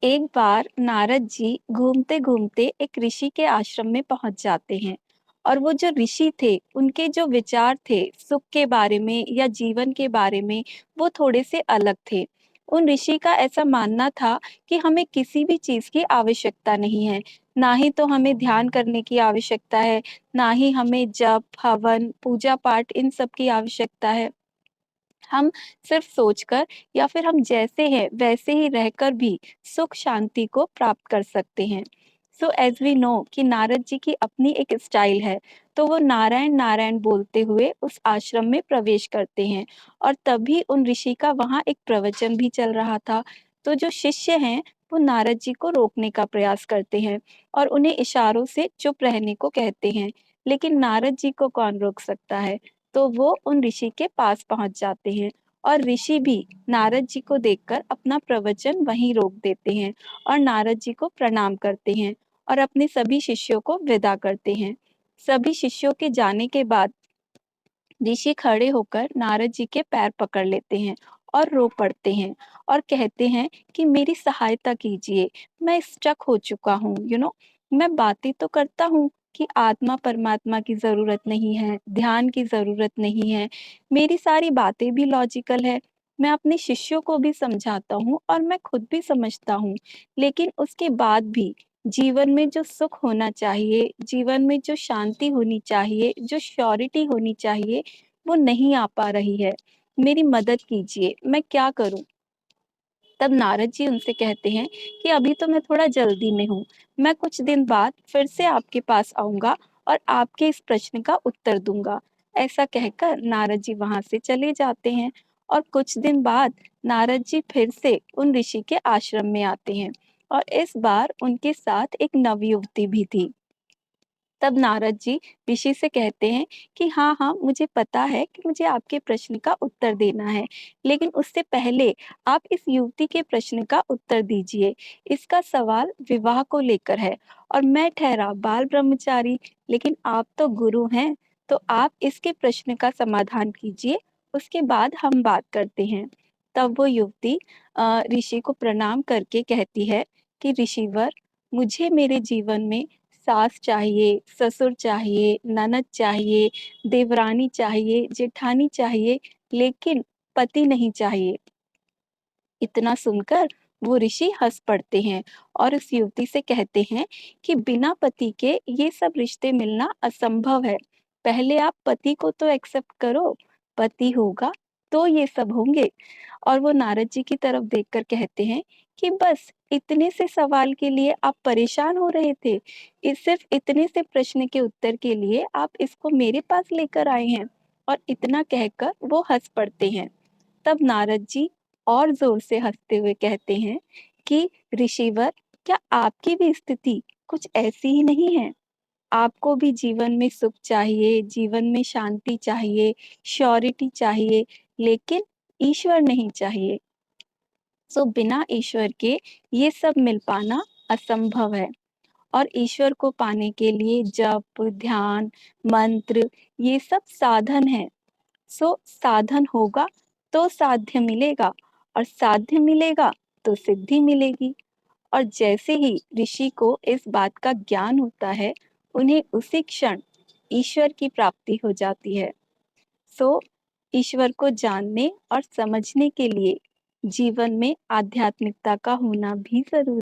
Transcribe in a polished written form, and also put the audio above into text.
एक बार नारद जी घूमते घूमते एक ऋषि के आश्रम में पहुंच जाते हैं। और वो जो ऋषि थे उनके जो विचार थे सुख के बारे में या जीवन के बारे में, वो थोड़े से अलग थे। उन ऋषि का ऐसा मानना था कि हमें किसी भी चीज की आवश्यकता नहीं है। ना ही तो हमें ध्यान करने की आवश्यकता है, ना ही हमें जप हवन पूजा पाठ इन सब की आवश्यकता है। हम सिर्फ सोचकर या फिर हम जैसे हैं वैसे ही रहकर भी सुख शांति को प्राप्त कर सकते हैं। सो एज वी नो कि नारद जी की अपनी एक स्टाइल है। तो वो नारायण नारायण बोलते हुए उस आश्रम में प्रवेश करते हैं। और तभी उन ऋषि का वहाँ एक प्रवचन भी चल रहा था। तो जो शिष्य हैं वो नारद जी को रोकने का प्रयास करते हैं और उन्हें इशारों से चुप रहने को कहते हैं। लेकिन नारद जी को कौन रोक सकता है। तो वो उन ऋषि के पास पहुंच जाते हैं और ऋषि भी नारद जी को देखकर अपना प्रवचन वहीं रोक देते हैं और नारद जी को प्रणाम करते हैं और अपने सभी शिष्यों को विदा करते हैं। सभी शिष्यों के जाने के बाद ऋषि खड़े होकर नारद जी के पैर पकड़ लेते हैं और रो पड़ते हैं और कहते हैं कि मेरी सहायता कीजिए। मैं स्टक हो चुका हूँ, मैं बातें तो करता हूँ कि आत्मा परमात्मा की जरूरत नहीं है, ध्यान की जरूरत नहीं है। मेरी सारी बातें भी लॉजिकल है। मैं अपने शिष्यों को भी समझाता हूँ और मैं खुद भी समझता हूँ। लेकिन उसके बाद भी जीवन में जो सुख होना चाहिए, जीवन में जो शांति होनी चाहिए, जो श्योरिटी होनी चाहिए, वो नहीं आ पा रही है। मेरी मदद कीजिए, मैं क्या करूं? तब नारद जी उनसे कहते हैं कि अभी तो मैं थोड़ा जल्दी में हूँ। मैं कुछ दिन बाद फिर से आपके पास आऊंगा और आपके इस प्रश्न का उत्तर दूंगा। ऐसा कहकर नारद जी वहां से चले जाते हैं। और कुछ दिन बाद नारद जी फिर से उन ऋषि के आश्रम में आते हैं और इस बार उनके साथ एक नवयुवती भी थी। तब नारद जी ऋषि से कहते हैं कि हाँ हाँ, मुझे पता है कि मुझे आपके प्रश्न का उत्तर देना है। लेकिन उससे पहले आप इस युवती के प्रश्न का उत्तर दीजिए। इसका सवाल विवाह को लेकर है और मैं ठहरा बाल ब्रह्मचारी, लेकिन आप तो गुरु हैं। तो आप इसके प्रश्न का समाधान कीजिए, उसके बाद हम बात करते हैं। तब वो युवती ऋषि को प्रणाम करके कहती है कि ऋषिवर, मुझे मेरे जीवन में सास चाहिए, ससुर चाहिए, ननद चाहिए, देवरानी चाहिए, जेठानी चाहिए, लेकिन पति नहीं चाहिए। इतना सुनकर वो ऋषि हंस पड़ते हैं और उस युवती से कहते हैं कि बिना पति के ये सब रिश्ते मिलना असंभव है। पहले आप पति को तो एक्सेप्ट करो, पति होगा तो ये सब होंगे। और वो नारद जी की तरफ देखकर कहते हैं कि बस इतने से सवाल के लिए आप परेशान हो रहे थे। इस सिर्फ इतने से प्रश्न के उत्तर के लिए आप इसको मेरे पास लेकर आए हैं। और इतना कहकर वो हंस पड़ते हैं। तब नारद जी और जोर से हंसते हुए कहते हैं कि ऋषिवर, क्या आपकी भी स्थिति कुछ ऐसी ही नहीं है? आपको भी जीवन में सुख चाहिए, जीवन में शांति चाहिए, श्योरिटी चाहिए, लेकिन ईश्वर नहीं चाहिए। सो बिना ईश्वर के ये सब मिल पाना असंभव है। और ईश्वर को पाने के लिए जप ध्यान मंत्र ये सब साधन है। सो साधन होगा तो साध्य मिलेगा, और साध्य मिलेगा तो सिद्धि मिलेगी। और जैसे ही ऋषि को इस बात का ज्ञान होता है, उन्हें उसी क्षण ईश्वर की प्राप्ति हो जाती है। सो ईश्वर को जानने और समझने के लिए जीवन में आध्यात्मिकता का होना भी जरूरी